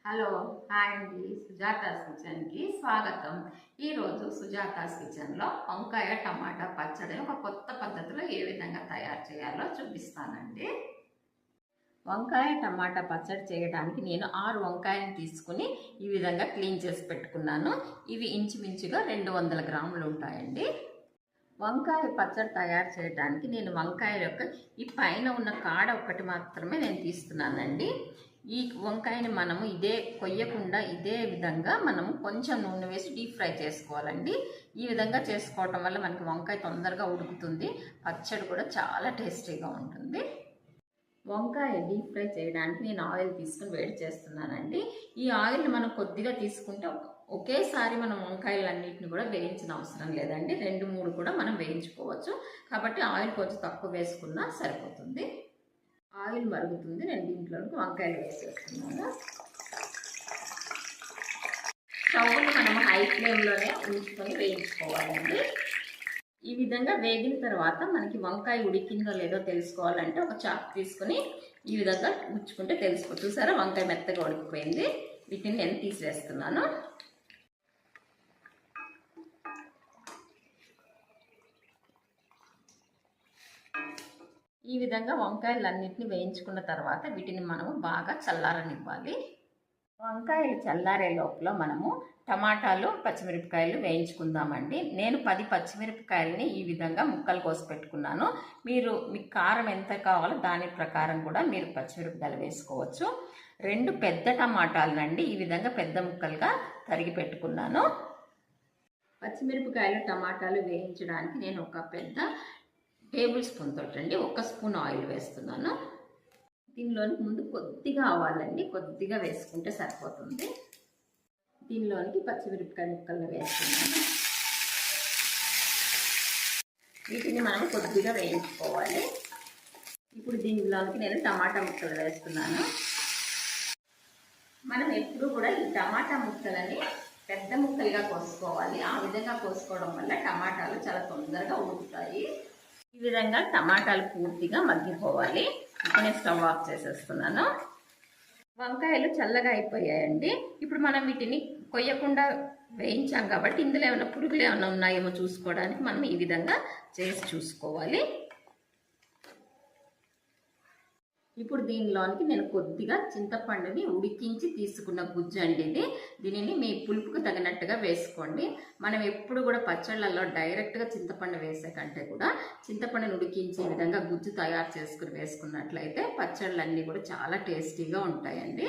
Hello hi అండి, సుజాతాస్ కిచెన్కి స్వాగతం. ఈరోజు సుజాతాస్ కిచెన్లో వంకాయ టమాటా పచ్చడి ఒక కొత్త పద్ధతిలో ఏ విధంగా తయారు చేయాలో చూపిస్తానండి. వంకాయ టమాటా పచ్చడి చేయడానికి నేను 6 వంకాయలు తీసుకుని ఈ విధంగా క్లీన్ చేసి పెట్టుకున్నాను. ఇవి ఇంచుమించుగా 200 గ్రాములు ఉంటాయండి. వంకాయ పచ్చడి తయారు చేయడానికి నేను వంకాయ యొక్క ఈ పైన ఉన్న కాడ ఒకటి మాత్రమే నేను తీస్తున్నానండి. ఈ వంకాయని మనము కొయ్యకుండా ఇదే విధంగా మనము కొంచెం నూనె వేసి డీప్ ఫ్రై చేసుకోవాలండి. ఈ విధంగా చేసుకోవటం వల్ల మనకి వంకాయ తొందరగా ఉడుకుతుంది, పచ్చడి కూడా చాలా టేస్టీగా ఉంటుంది. వంకాయ డీప్ ఫ్రై చేయడానికి నేను ఆయిల్ తీసుకుని వేడి చేస్తున్నానండి. ఈ ఆయిల్ని మనం కొద్దిగా తీసుకుంటే ఒకేసారి మనం వంకాయలన్నింటిని కూడా వేయించిన అవసరం లేదండి. 2-3 కూడా మనం వేయించుకోవచ్చు. కాబట్టి ఆయిల్ కొంచెం తక్కువ వేసుకున్నా సరిపోతుంది. ఆయిల్ మరుగుతుంది, నేను దీంట్లోకి వంకాయలు వేసేస్తున్నాను. స్టవ్ని మనం హై ఫ్లేమ్లోనే ఉంచుకొని వేయించుకోవాలండి. ఈ విధంగా వేగిన తర్వాత మనకి వంకాయ ఉడికిందో లేదో తెలుసుకోవాలంటే ఒక చాకు తీసుకుని ఈ విధంగా గుచ్చుకుంటే తెలిసిపోతుంది. చూసారా, వంకాయ మెత్తగా ఉడికిపోయింది. వీటిని నేను తీసివేస్తున్నాను. ఈ విధంగా వంకాయలన్నింటినీ వేయించుకున్న తర్వాత వీటిని మనము బాగా చల్లారనివ్వాలి. వంకాయలు చల్లారే లోపల మనము టమాటాలు, పచ్చిమిరపకాయలు వేయించుకుందామండి. నేను 10 పచ్చిమిరపకాయలని ఈ విధంగా ముక్కలు కోసి పెట్టుకున్నాను. మీకు కారం ఎంత కావాలో దాని ప్రకారం కూడా మీరు పచ్చిమిరపకాయలు వేసుకోవచ్చు. 2 పెద్ద టమాటాలనండి ఈ విధంగా పెద్ద ముక్కలుగా తరిగి పెట్టుకున్నాను. పచ్చిమిరపకాయలు, టమాటాలు వేయించడానికి నేను ఒక పెద్ద టేబుల్ స్పూన్ తోటండి 1 స్పూన్ ఆయిల్ వేస్తున్నాను. దీనిలోనికి ముందు కొద్దిగా ఆవాలండి, కొద్దిగా వేసుకుంటే సరిపోతుంది. దీనిలోనికి పచ్చిమిరపకాయ ముక్కలను వేస్తున్నాను. వీటిని మనం కొద్దిగా వేయించుకోవాలి. ఇప్పుడు దీనిలోనికి నేను టమాటా ముక్కలు వేస్తున్నాను. మనం ఎప్పుడు కూడా ఈ టమాటా ముక్కలని పెద్ద ముక్కలుగా కోసుకోవాలి. ఆ విధంగా కోసుకోవడం వల్ల టమాటాలు చాలా తొందరగా ఉడుకుతాయి. ఈ విధంగా టమాటాలు పూర్తిగా మగ్గిపోవాలి. ఇప్పుడు నేను స్టవ్ ఆఫ్ చేసేస్తున్నాను. వంకాయలు చల్లగా అయిపోయాయండి. ఇప్పుడు మనం వీటిని కొయ్యకుండా వేయించాం కాబట్టి ఇందులో ఏమైనా పురుగులు ఏమైనా ఉన్నాయేమో చూసుకోవడానికి మనం ఈ విధంగా చేసి చూసుకోవాలి. ఇప్పుడు దీనిలోనికి నేను కొద్దిగా చింతపండుని ఉడికించి తీసుకున్న గుజ్జు అండి ఇది. దీనిని మీ పులుపుకు తగినట్టుగా వేసుకోండి. మనం ఎప్పుడు కూడా పచ్చళ్ళల్లో డైరెక్ట్గా చింతపండు వేసే కంటే కూడా చింతపండుని ఉడికించి ఈ విధంగా గుజ్జు తయారు చేసుకుని వేసుకున్నట్లయితే పచ్చళ్ళన్నీ కూడా చాలా టేస్టీగా ఉంటాయండి.